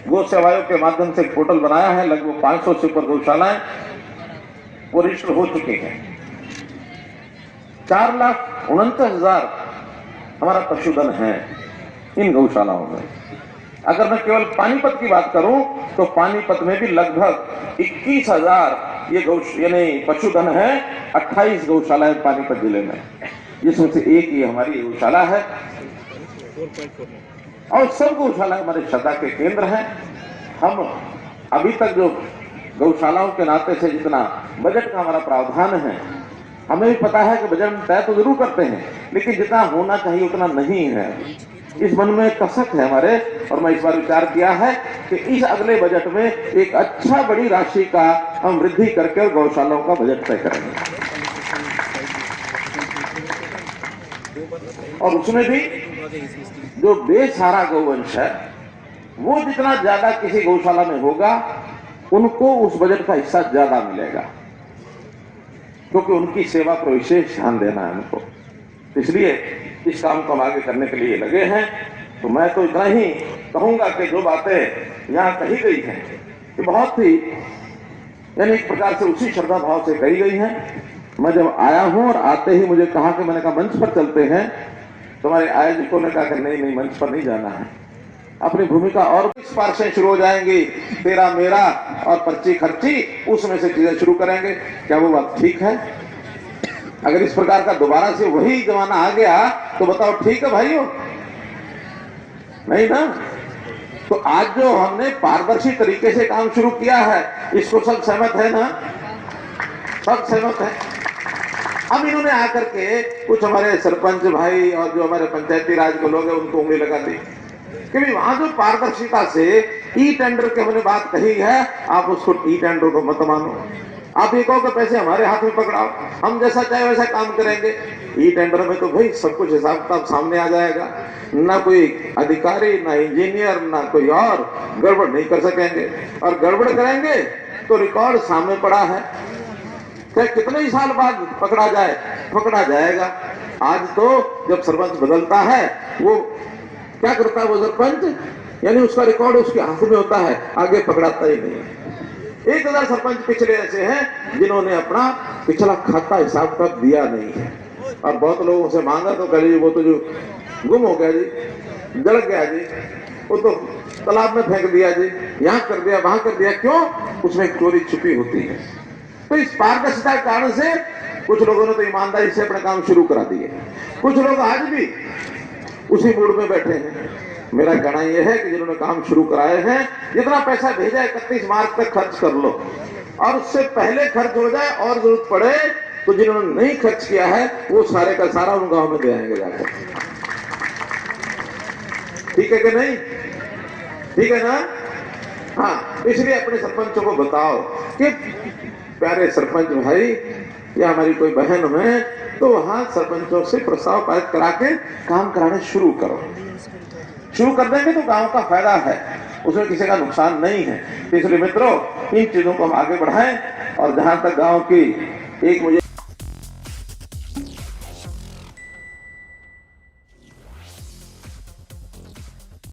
गो सेवाओं के माध्यम से पोर्टल बनाया है। लगभग 500 से ऊपर गौशालाएं वो रजिस्टर हो चुके हैं। 4,49,000 हमारा पशुधन है इन गौशालाओं में। अगर मैं केवल पानीपत की बात करूं तो पानीपत में भी लगभग 21,000 ये यानी पशुधन है। 28 गौशालाएं पानीपत जिले में, जिसमें से एक ये हमारी गौशाला है और सब गौशाला हमारे श्रद्धा के केंद्र हैं। हम अभी तक जो गौशालाओं के नाते से जितना बजट का हमारा प्रावधान है, हमें भी पता है कि बजट तय तो जरूर करते हैं, लेकिन जितना होना चाहिए उतना नहीं है। इस मन में कसक है हमारे, और मैं इस बार विचार किया है कि इस अगले बजट में एक अच्छा बड़ी राशि का हम वृद्धि करके और गौशालाओं का बजट तय करेंगे। और उसमें भी जो बेसहारा गौवंश है वो जितना ज्यादा किसी गौशाला में होगा उनको उस बजट का हिस्सा ज्यादा मिलेगा, क्योंकि उनकी सेवा पर विशेष ध्यान देना है हमको। इसलिए इस काम को हम आगे करने के लिए लगे हैं। तो मैं तो इतना ही कहूंगा कि जो बातें यहाँ कही गई हैं ये बहुत ही यानी एक प्रकार से उसी श्रद्धा भाव से कही गई हैं। मैं जब आया हूं और आते ही मुझे कहा कि मैंने कहा मंच पर चलते हैं, तुम्हारे आयोजकों ने कहा कि नहीं मंच पर नहीं जाना है, अपनी भूमिका और इस पार से शुरू हो जाएंगी, तेरा मेरा और पर्ची खर्ची उसमें से चीजें शुरू करेंगे। क्या वो बात ठीक है? अगर इस प्रकार का दोबारा से वही जमाना आ गया तो बताओ ठीक है भाइयों? नहीं ना। तो आज जो हमने पारदर्शी तरीके से काम शुरू किया है इसको सब सहमत है ना? सब सहमत है। अब इन्होंने आकर के कुछ हमारे सरपंच भाई और जो हमारे पंचायती राज के लोग हैं उनको उंगली लगा दी कि भी वहां जो पारदर्शिता से ई टेंडर की हमने बात कही है, आप उसको ई टेंडर को मत मानो। आप ये कहो कि पैसे हमारे हाथ में पकड़ाओ, हम जैसा चाहे वैसा काम करेंगे। ई टेंडर में तो भाई सब कुछ हिसाब किताब सामने आ जाएगा, ना कोई अधिकारी ना इंजीनियर ना कोई और गड़बड़ नहीं कर सकेंगे, और गड़बड़ करेंगे तो रिकॉर्ड सामने पड़ा है। चाहे कितने ही साल बाद पकड़ा जाए, पकड़ा जाएगा। आज तो जब सरपंच बदलता है वो क्या करता है, वो सरपंच यानी उसका रिकॉर्ड उसके हाथ में होता है, आगे पकड़ाता ही नहीं। 1,000 सरपंच पिछले ऐसे हैं जिन्होंने अपना पिछला खाता हिसाब तक दिया नहीं है, और बहुत लोगों से मांगा तो कह लीजिए वो तो जो गुम हो गया जी, जल गया जी, वो तो तालाब में फेंक दिया जी, यहाँ कर दिया वहां कर दिया। क्यों? उसमें चोरी छुपी होती है। तो इस पारदर्शिता के कारण से कुछ लोगों ने तो ईमानदारी से अपना काम शुरू करा दिए, कुछ लोग आज भी उसी मूड में बैठे हैं। मेरा कहना यह है कि जिन्होंने काम शुरू कराए हैं, जितना पैसा भेजा 31 मार्च तक खर्च कर लो, और उससे पहले खर्च हो जाए और जरूरत पड़े तो जिन्होंने नहीं खर्च किया है वो सारे का सारा उन गांव में दे आएंगे जाकर। ठीक है कि नहीं? ठीक है ना? हाँ, इसलिए अपने सरपंचों को बताओ कि प्यारे सरपंच भाई या हमारी कोई बहन है तो वहां सरपंचों से प्रस्ताव पारित करा के काम कराने शुरू करो। शुरू कर देंगे तो गांव का फायदा है, उसमें किसी का नुकसान नहीं है। इसलिए मित्रों इन चीजों को हम आगे बढ़ाएं, और जहां तक गांव की एक मुझे